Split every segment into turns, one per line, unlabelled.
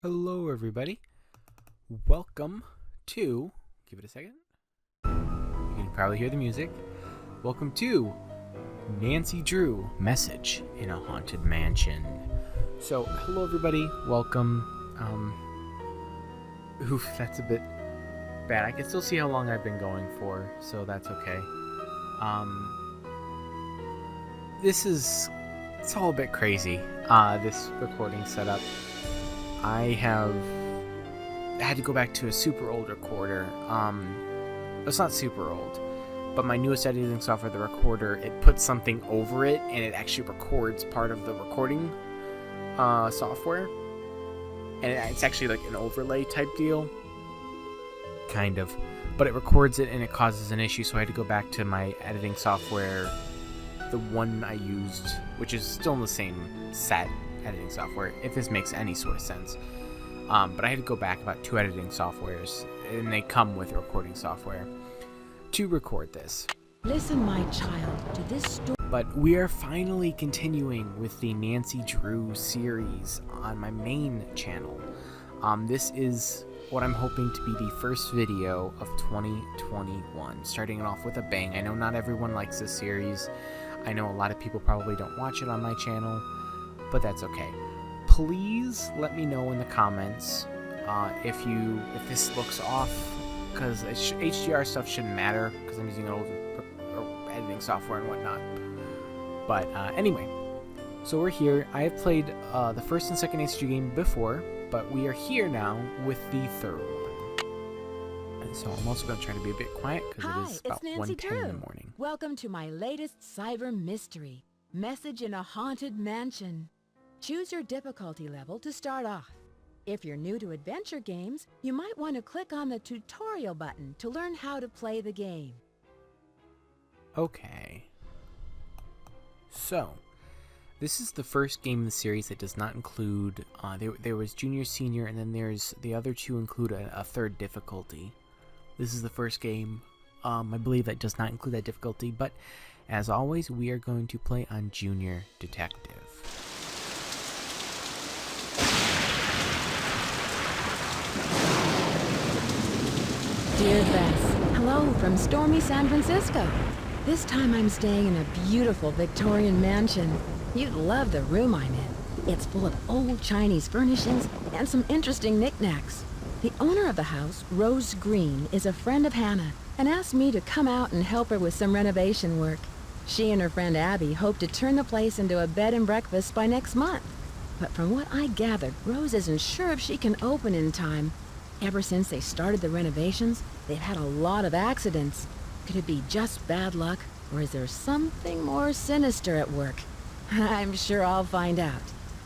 Hello, everybody. Welcome to. Give it a second. You can probably hear the music. Welcome to Nancy Drew Message in a Haunted Mansion. So, hello, everybody. Welcome. Oof, that's a bit bad. I can still see how long I've been going for, so that's okay. It's all a bit crazy. This recording setup. I had to go back to a super old recorder. It's not super old, but my newest editing software, the recorder, it puts something over it, and it actually records part of the recording software. And it's actually like an overlay type deal. Kind of. But it records it, and it causes an issue, so I had to go back to my editing software, the one I used, which is still in the same set editing software, if this makes any sort of sense. But I had to go back about 2 editing softwares, and they come with recording software to record this.
Listen, my child, to this story.
But we are finally continuing with the Nancy Drew series on my main channel. This is what I'm hoping to be the first video of 2021, starting it off with a bang. I know not everyone likes this series. I know a lot of people probably don't watch it on my channel, but that's okay. Please let me know in the comments if this looks off, because HDR stuff shouldn't matter because I'm using an old editing software and whatnot. But anyway, so we're here. I have played the first and second HG game before, but we are here now with the third one. And so I'm also going to try to be a bit quiet because it is about 1:10 in the morning.
Welcome to my latest cyber mystery, Message in a Haunted Mansion. Choose your difficulty level to start off. If you're new to adventure games, you might want to click on the tutorial button to learn how to play the game.
Okay. So, this is the first game in the series that does not include, there was Junior, Senior, and then there's the other 2 include a third difficulty. This is the first game, I believe, that does not include that difficulty, but as always, we are going to play on Junior Detective.
Dear Bess, hello from stormy San Francisco. This time I'm staying in a beautiful Victorian mansion. You'd love the room I'm in. It's full of old Chinese furnishings and some interesting knickknacks. The owner of the house, Rose Green, is a friend of Hannah and asked me to come out and help her with some renovation work. She and her friend Abby hope to turn the place into a bed and breakfast by next month. But from what I gathered, Rose isn't sure if she can open in time. Ever since they started the renovations, they've had a lot of accidents. Could it be just bad luck, or is there something more sinister at work? I'm sure I'll find out.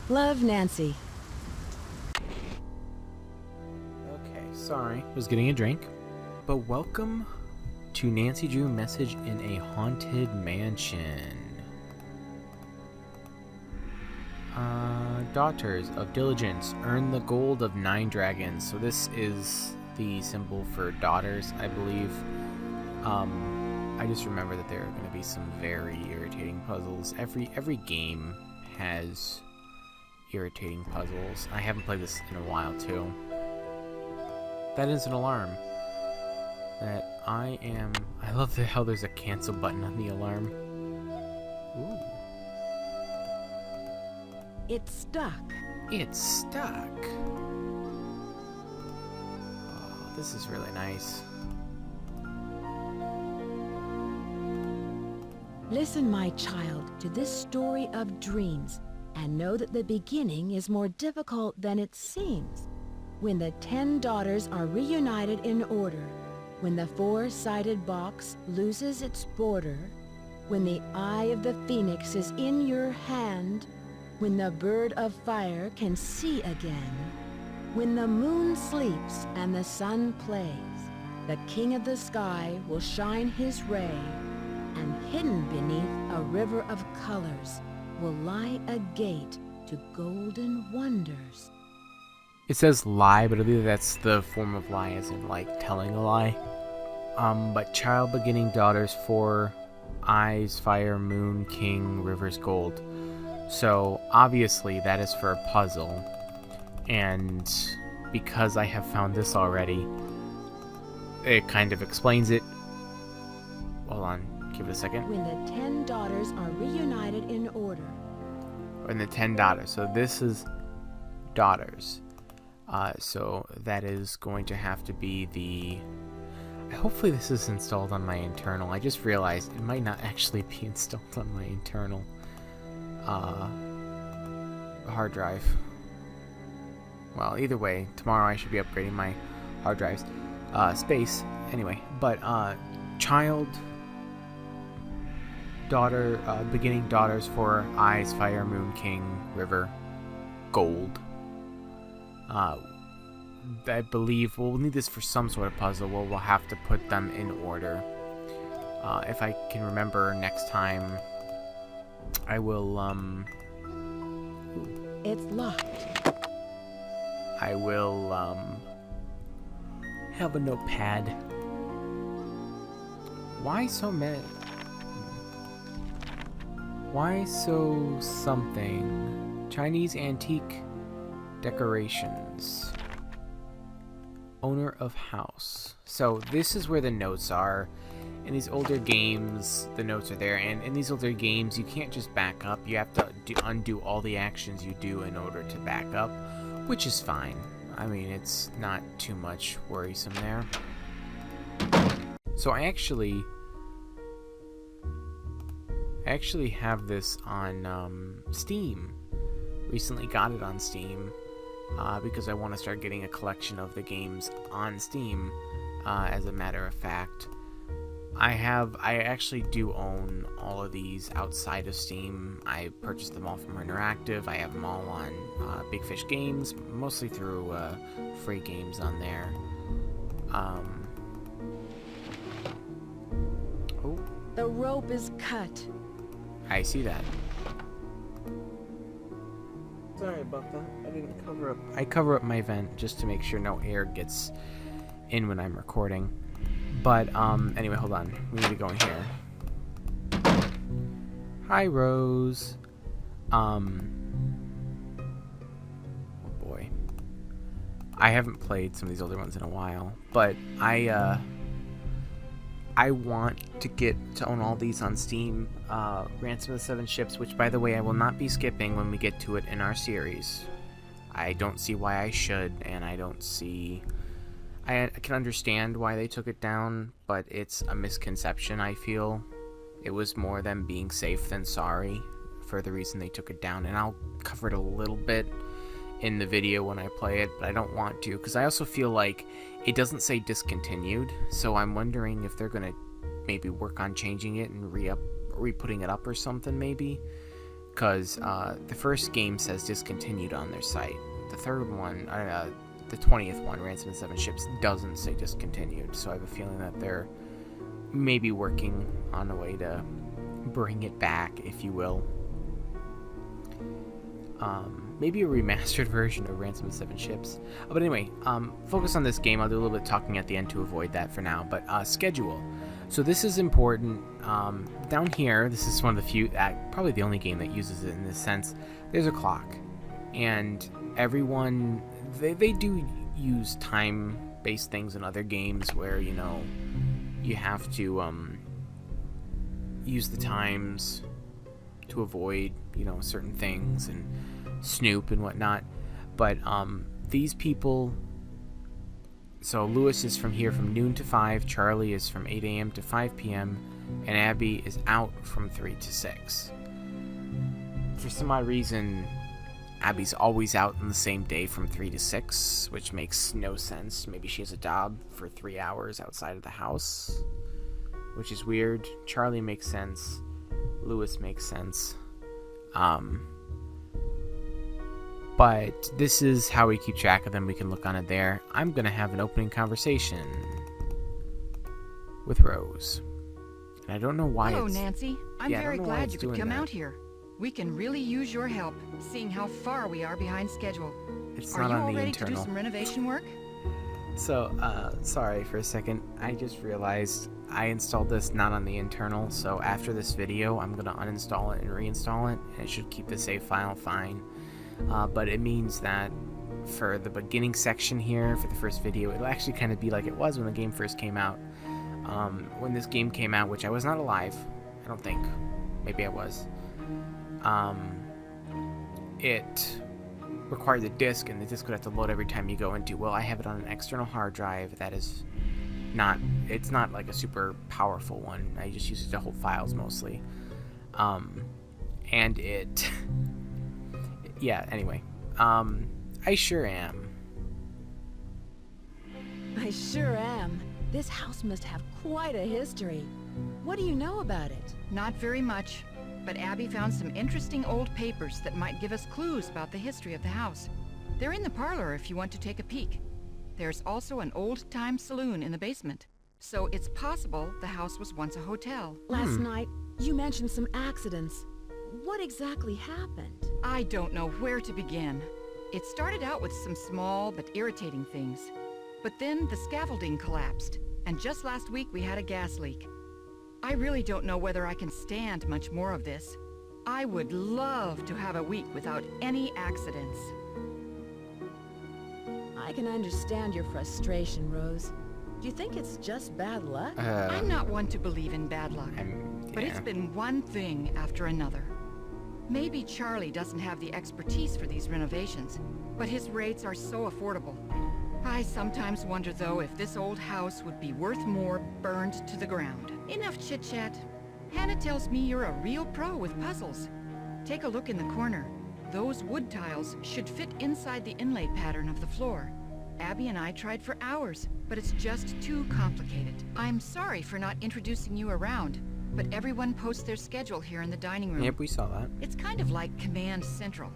Love, Nancy.
Okay, sorry. Was getting a drink. But welcome to Nancy Drew Message in a Haunted Mansion. Daughters of Diligence earn the gold of 9 dragons. So this is the symbol for daughters, I believe. I just remember that there are going to be some very irritating puzzles. Every game has irritating puzzles. I haven't played this in a while too. That is an alarm. I love how there's a cancel button on the alarm. Ooh.
It's stuck.
It's stuck. Oh, this is really nice.
Listen, my child, to this story of dreams, and know that the beginning is more difficult than it seems. When the 10 daughters are reunited in order, when the 4-sided box loses its border, when the eye of the phoenix is in your hand, when the bird of fire can see again, when the moon sleeps and the sun plays, the king of the sky will shine his ray, and hidden beneath a river of colors will lie a gate to golden wonders.
It says lie, but I believe that's the form of lie as in like telling a lie. But child beginning daughters 4 eyes, fire, moon, king, rivers, gold. So obviously that is for a puzzle. And because I have found this already, it kind of explains it. Hold on, give it a second.
When the 10 daughters are reunited in order.
When the 10 daughters. So this is daughters. So that is going to have to be the... Hopefully this is installed on my internal. I just realized it might not actually be installed on my internal hard drive. Well, either way, tomorrow I should be upgrading my hard drive's space. Anyway, but child, daughter, beginning daughters for eyes, fire, moon, king, river, gold. I believe we'll need this for some sort of puzzle where we'll have to put them in order. If I can remember next time, I will,
It's locked.
I will, have a notepad. Why so many? Why so something? Chinese antique decorations. Owner of house. So this is where the notes are. In these older games, the notes are there, and in these older games, you can't just back up. You have to undo all the actions you do in order to back up, which is fine. I mean, it's not too much worrisome there. So I actually have this on Steam. Recently got it on Steam because I want to start getting a collection of the games on Steam. As a matter of fact, I actually do own all of these outside of Steam. I purchased them all from Interactive. I have them all on Big Fish Games, mostly through free games on there. Oh,
The rope is cut.
I see that. Sorry about that. I didn't cover up. I cover up my vent just to make sure no air gets in when I'm recording. But anyway, hold on. We need to go in here. Hi, Rose. Oh boy. I haven't played some of these older ones in a while, but I want to get to own all these on Steam. Ransom of the Seven Ships, which, by the way, I will not be skipping when we get to it in our series. I don't see why I should, and I don't see... I can understand why they took it down, but it's a misconception, I feel. It was more them being safe than sorry for the reason they took it down, and I'll cover it a little bit in the video when I play it, but I don't want to, because I also feel like it doesn't say discontinued, so I'm wondering if they're going to maybe work on changing it and re-putting it up or something, maybe, because the first game says discontinued on their site. The third one, the 20th one, Ransom of the Seven Ships, doesn't say discontinued, so I have a feeling that they're maybe working on a way to bring it back, if you will. Maybe a remastered version of Ransom of the Seven Ships. But anyway, focus on this game. I'll do a little bit of talking at the end to avoid that for now. But schedule. So this is important. Down here, this is one of the few, probably the only game that uses it in this sense. There's a clock. And everyone... They do use time-based things in other games where, you know, you have to use the times to avoid, you know, certain things and snoop and whatnot. But these people... So Lewis is from here from noon to 5, Charlie is from 8 a.m. to 5 p.m., and Abby is out from 3 to 6. For some odd reason... Abby's always out on the same day from 3 to 6, which makes no sense. Maybe she has a job for 3 hours outside of the house, which is weird. Charlie makes sense. Lewis makes sense. But this is how we keep track of them. We can look on it there. I'm going to have an opening conversation with Rose. And I don't know why
Hello, Nancy. I'm very glad you could come
that.
out here. We can really use your help, seeing how far we are behind schedule.
It's
Are
not
you
on
all
the
ready
internal.
to do some renovation work?
So, sorry for a second. I just realized I installed this not on the internal, so after this video, I'm going to uninstall it and reinstall it, and it should keep the save file fine. But it means that for the beginning section here, for the first video, it'll actually kind of be like it was when the game first came out. When this game came out, which I was not alive, I don't think. Maybe I was. It required the disc, and the disc would have to load every time you go into. Well, I have it on an external hard drive that is not. It's not like a super powerful one. I just use it to hold files mostly. And it. Yeah. Anyway. I sure am.
I sure am. This house must have quite a history. What do you know about it?
Not very much, but Abby found some interesting old papers that might give us clues about the history of the house. They're in the parlor if you want to take a peek. There's also an old-time saloon in the basement, so it's possible the house was once a hotel.
Last night, you mentioned some accidents. What exactly happened?
I don't know where to begin. It started out with some small but irritating things. But then the scaffolding collapsed, and just last week we had a gas leak. I really don't know whether I can stand much more of this. I would love to have a week without any accidents.
I can understand your frustration, Rose. Do you think it's just bad luck?
I'm not one to believe in bad luck, but it's been one thing after another. Maybe Charlie doesn't have the expertise for these renovations, but his rates are so affordable. I sometimes wonder, though, if this old house would be worth more burned to the ground. Enough chit-chat. Hannah tells me you're a real pro with puzzles. Take a look in the corner. Those wood tiles should fit inside the inlay pattern of the floor. Abby and I tried for hours, but it's just too complicated. I'm sorry for not introducing you around, but everyone posts their schedule here in the dining room.
Yep, we saw that.
It's kind of like Command Central.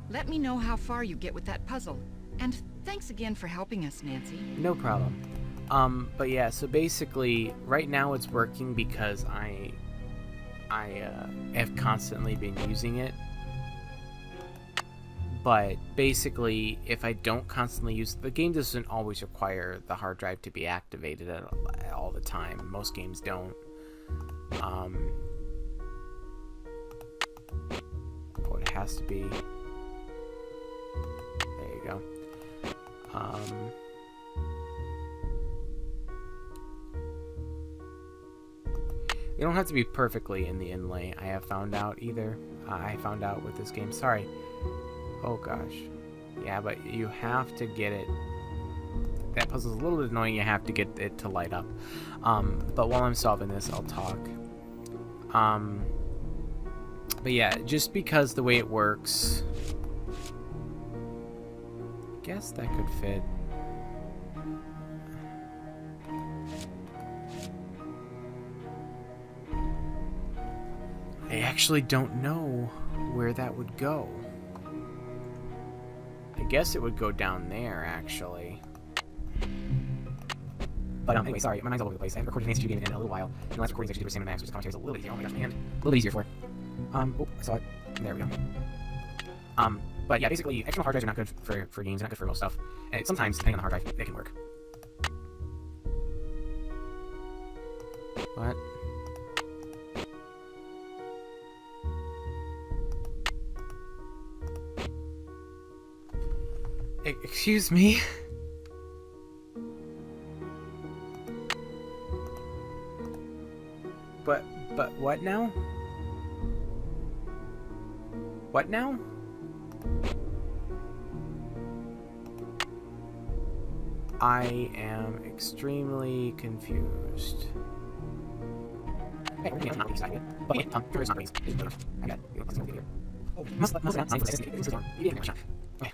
Let me know how far you get with that puzzle. And thanks again for helping us, Nancy.
No problem. But yeah, so basically, right now it's working because I have constantly been using it. But basically, if I don't constantly use it, the game doesn't always require the hard drive to be activated all the time. Most games don't. Oh, it has to be. There you go. You don't have to be perfectly in the inlay, I have found out either. I found out with this game. Sorry. Oh gosh. Yeah, but you have to get it. That puzzle's a little bit annoying. You have to get it to light up. But while I'm solving this, I'll talk. But yeah, just because the way it works, I guess that could fit. I actually don't know where that would go. I guess it would go down there, actually. But anyway, sorry, my mind's all over the place. I haven't recorded an game in a little while. And the last recording I actually did with Sam and Max, which commentary is a little bit easier. Oh my gosh, my hand. A little bit easier for it. Oh, I saw it. There we go. But yeah, basically, external hard drives are not good for games, they're not good for real stuff. And sometimes, depending on the hard drive, they can work. What? Excuse me? But what now? What now? I am extremely confused. Hey, we're not these ideas. But yeah, sure it's not these. I got it. Oh, must not sign for this. This is on. You didn't have a shot. Okay.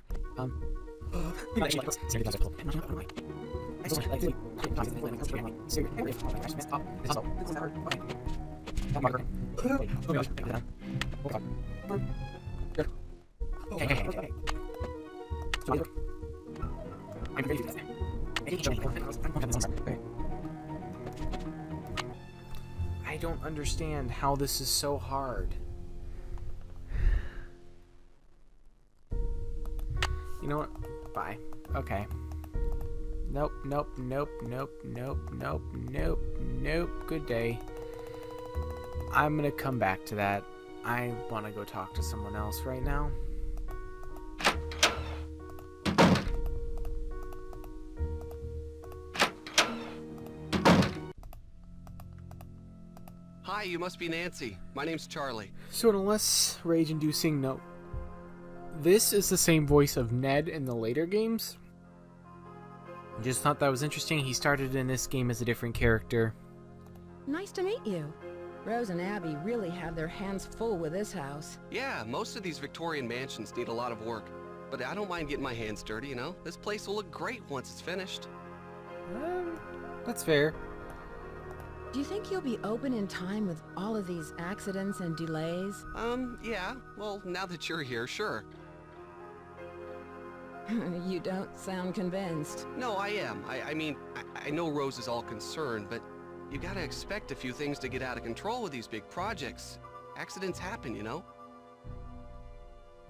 I don't understand how this is so hard. You know what? Bye. Okay. Nope, nope, nope, nope, nope, nope, nope, nope. Good day. I'm gonna come back to that. I want to go talk to someone else right now.
Hi, you must be Nancy. My name's Charlie.
So in a less rage-inducing note, this is the same voice of Ned in the later games. Just thought that was interesting. He started in this game as a different character.
Nice to meet you. Rose and Abby really have their hands full with this house.
Yeah, most of these Victorian mansions need a lot of work. But I don't mind getting my hands dirty, you know? This place will look great once it's finished.
That's fair.
Do you think you'll be open in time with all of these accidents and delays?
Yeah. Well, now that you're here, sure.
You don't sound convinced.
No, I am. I mean, I know Rose is all concerned, but you gotta expect a few things to get out of control with these big projects. Accidents happen, you know?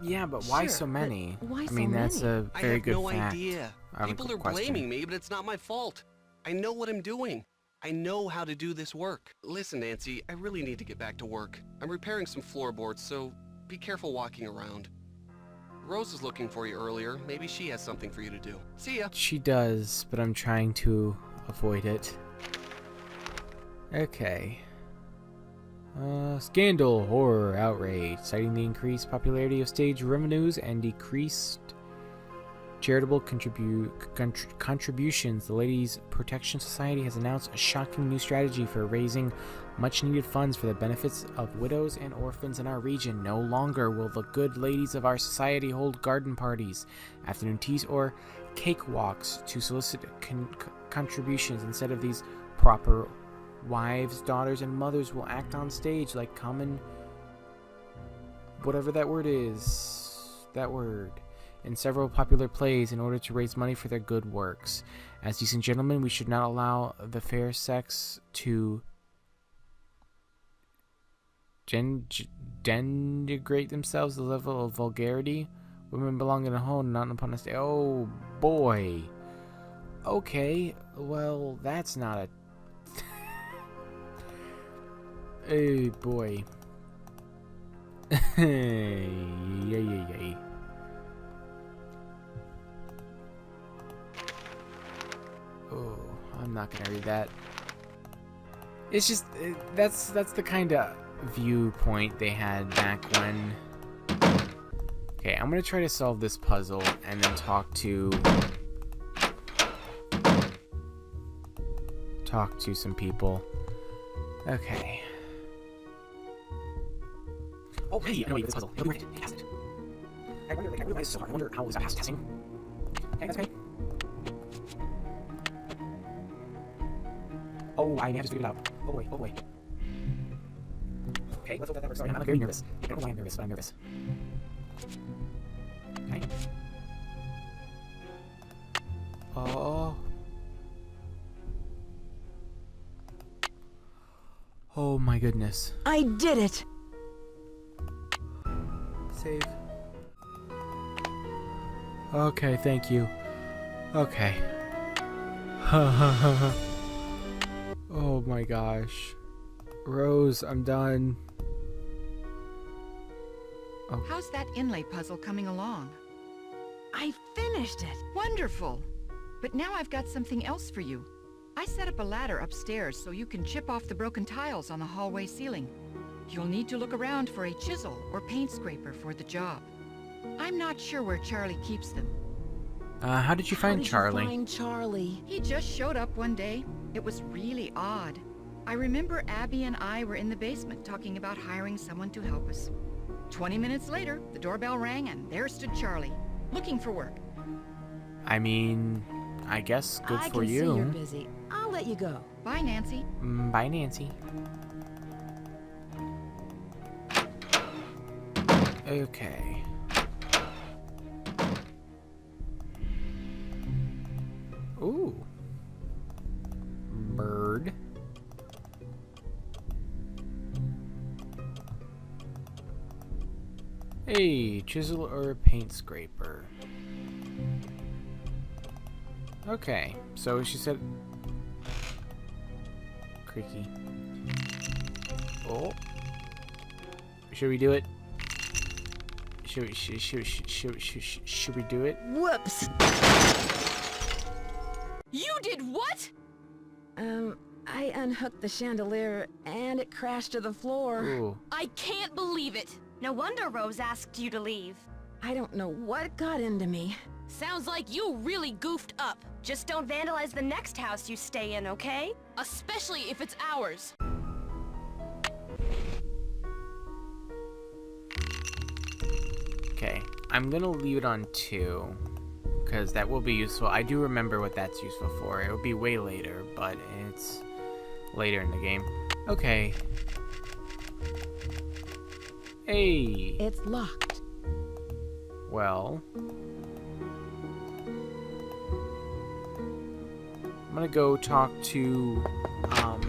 Yeah, but why
Sure,
so
but
many?
why
I
so
mean, that's
many?
a very good
I have no
fact.
idea.
I have a
People are
question.
blaming me, but it's not my fault. I know what I'm doing. I know how to do this work. Listen, Nancy, I really need to get back to work. I'm repairing some floorboards, so be careful walking around. Rose was looking for you earlier. Maybe she has something for you to do. See ya.
She does, but I'm trying to avoid it. Okay. Scandal, horror, outrage, citing the increased popularity of stage revenues and decreased charitable contributions. The Ladies Protection Society has announced a shocking new strategy for raising much-needed funds for the benefits of widows and orphans in our region. No longer will the good ladies of our society hold garden parties, afternoon teas, or cakewalks to solicit contributions. Instead of these, proper wives, daughters, and mothers will act on stage like common, whatever that word is, in several popular plays in order to raise money for their good works. As decent gentlemen, we should not allow the fair sex to denigrate themselves to the level of vulgarity. Women belong in a home, not upon a stage. Oh boy. Okay, well, that's not a... Oh boy. Yay. Oh, I'm not gonna read that. It's just that's the kind of viewpoint they had back when. Okay, I'm gonna try to solve this puzzle and then talk to some people. Okay. Oh, hey, I know you did this puzzle. You'll be right. Cast it. I realized so hard. I wonder how was that past testing. Okay, that's okay. Oh, I may have just figured it out. Oh boy. Okay, let's hope that works. Sorry, I'm very nervous. I don't know why I'm nervous, but I'm nervous. Okay. Oh. Oh my goodness.
I did it!
Save. Okay, thank you. Okay. Oh my gosh. Rose, I'm done. Oh.
How's that inlay puzzle coming along?
I finished it!
Wonderful! But now I've got something else for you. I set up a ladder upstairs so you can chip off the broken tiles on the hallway ceiling. You'll need to look around for a chisel or paint scraper for the job. I'm not sure where Charlie keeps them.
How did you find Charlie?
How did you find Charlie?
He just showed up one day. It was really odd. I remember Abby and I were in the basement talking about hiring someone to help us. 20 minutes later, the doorbell rang and there stood Charlie, looking for work.
I mean, I guess good for you.
I can see you're busy. I'll let you go.
Bye, Nancy.
Bye, Nancy. Okay. Ooh. Bird. Hey, chisel or a paint scraper. Okay, so she said... Creaky. Oh. Should we do it? Should we do it?
Whoops!
You did what?
I unhooked the chandelier and it crashed to the floor.
Ooh.
I can't believe it.
No wonder Rose asked you to leave.
I don't know what got into me.
Sounds like you really goofed up.
Just don't vandalize the next house you stay in, okay?
Especially if it's ours.
Okay, I'm gonna leave it on 2, because that will be useful. I do remember what that's useful for. It will be way later, but it's later in the game. Okay. Hey!
It's locked.
Well... I'm gonna go talk to, Abby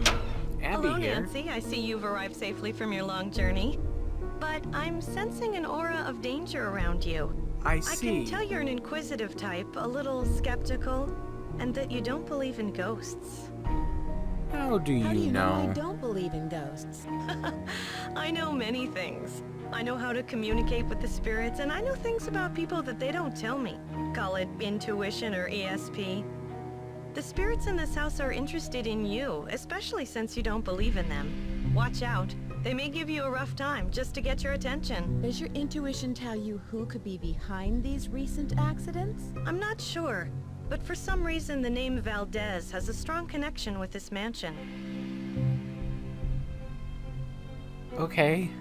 Hello,
here.
Nancy. I see you've arrived safely from your long journey. But I'm sensing an aura of danger around you.
I see.
I can tell you're an inquisitive type, a little skeptical, and that you don't believe in ghosts.
How do you
How do you know I
know?
don't believe in ghosts?
I know many things. I know how to communicate with the spirits, and I know things about people that they don't tell me. Call it intuition or ESP. The spirits in this house are interested in you, especially since you don't believe in them. Watch out. They may give you a rough time just to get your attention.
Does your intuition tell you who could be behind these recent accidents?
I'm not sure, but for some reason the name Valdez has a strong connection with this mansion.
Okay.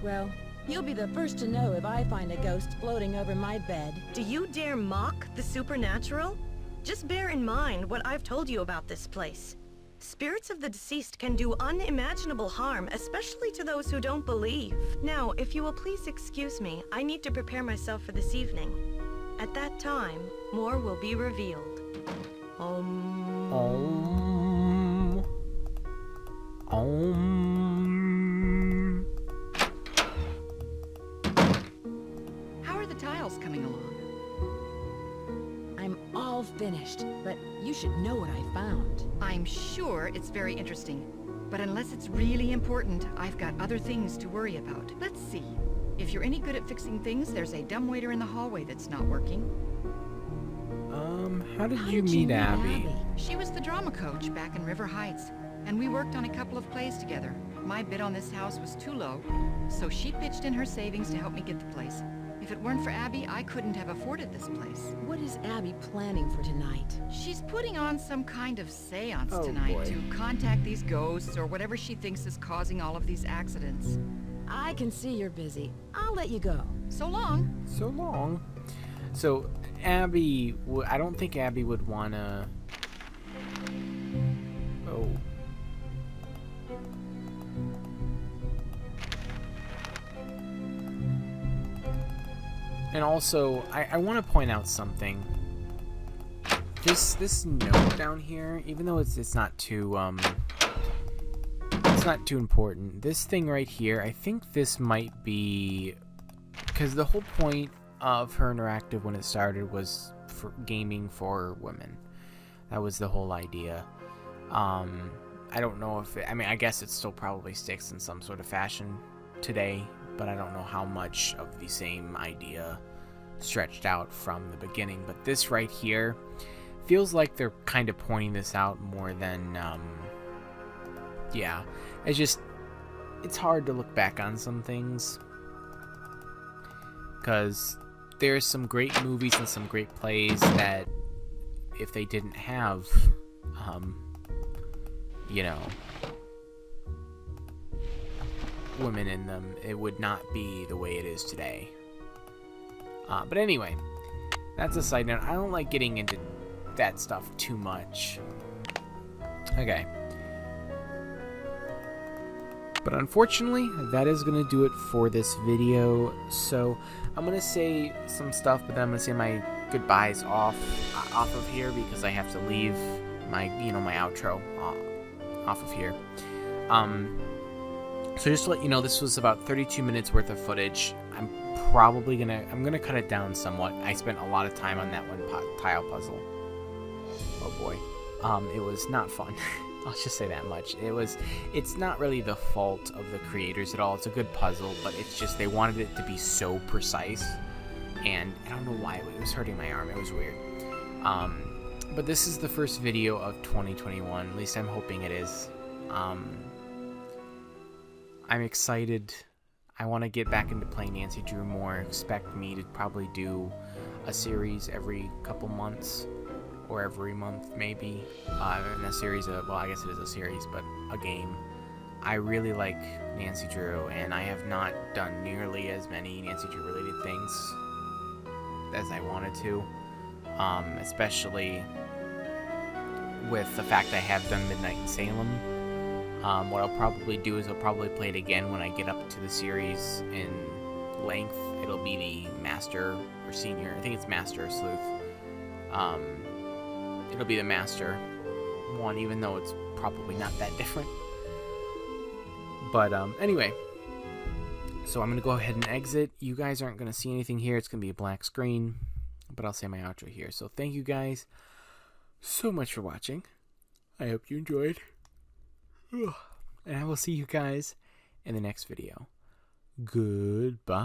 Well, you'll be the first to know if I find a ghost floating over my bed.
Do you dare mock the supernatural? Just bear in mind what I've told you about this place. Spirits of the deceased can do unimaginable harm, especially to those who don't believe. Now, if you will please excuse me, I need to prepare myself for this evening. At that time, more will be revealed.
How are the tiles coming along?
I'm all finished, but you should know what I found.
I'm sure it's very interesting. But unless it's really important, I've got other things to worry about. Let's see. If you're any good at fixing things, there's a dumbwaiter in the hallway that's not working.
How did you meet Abby?
She was the drama coach back in River Heights, and we worked on a couple of plays together. My bid on this house was too low, so she pitched in her savings to help me get the place. If it weren't for Abby, I couldn't have afforded this place.
What is Abby planning for tonight?
She's putting on some kind of seance
Oh,
tonight
boy.
to contact these ghosts or whatever she thinks is causing all of these accidents.
I can see you're busy. I'll let you go.
So long.
So long. So, Abby, I don't think Abby would wanna... Oh. And also, I want to point out something. This note down here, even though it's not too important. This thing right here, I think this might be, because the whole point of her interactive when it started was for gaming for women. That was the whole idea. I don't know if I mean, I guess it still probably sticks in some sort of fashion today, but I don't know how much of the same idea stretched out from the beginning. But this right here feels like they're kind of pointing this out more than yeah, it's hard to look back on some things, because there's some great movies and some great plays that if they didn't have you know, women in them, it would not be the way it is today. But anyway, that's a side note. I don't like getting into that stuff too much. Okay. But unfortunately, that is going to do it for this video. So I'm going to say some stuff, but then I'm going to say my goodbyes off of here, because I have to leave my, my outro off of here. So just to let you know, this was about 32 minutes worth of footage. I'm gonna cut it down somewhat. I spent a lot of time on that one tile puzzle. Oh boy. It was not fun. I'll just say that much. It's not really the fault of the creators at all. It's a good puzzle, but it's just they wanted it to be so precise, and I don't know why it was hurting my arm. It was weird. But this is the first video of 2021. At least I'm hoping it is. I'm excited. I want to get back into playing Nancy Drew more. Expect me to probably do a series every couple months, or every month maybe. In a series of, well, I guess it is a series, but a game. I really like Nancy Drew, and I have not done nearly as many Nancy Drew related things as I wanted to. Especially with the fact I have done Midnight in Salem. What I'll probably do is I'll probably play it again when I get up to the series in length. It'll be the Master or Senior. I think it's Master or Sleuth. It'll be the Master one, even though it's probably not that different. But anyway, so I'm going to go ahead and exit. You guys aren't going to see anything here. It's going to be a black screen, but I'll say my outro here. So thank you guys so much for watching. I hope you enjoyed. And I will see you guys in the next video. Goodbye.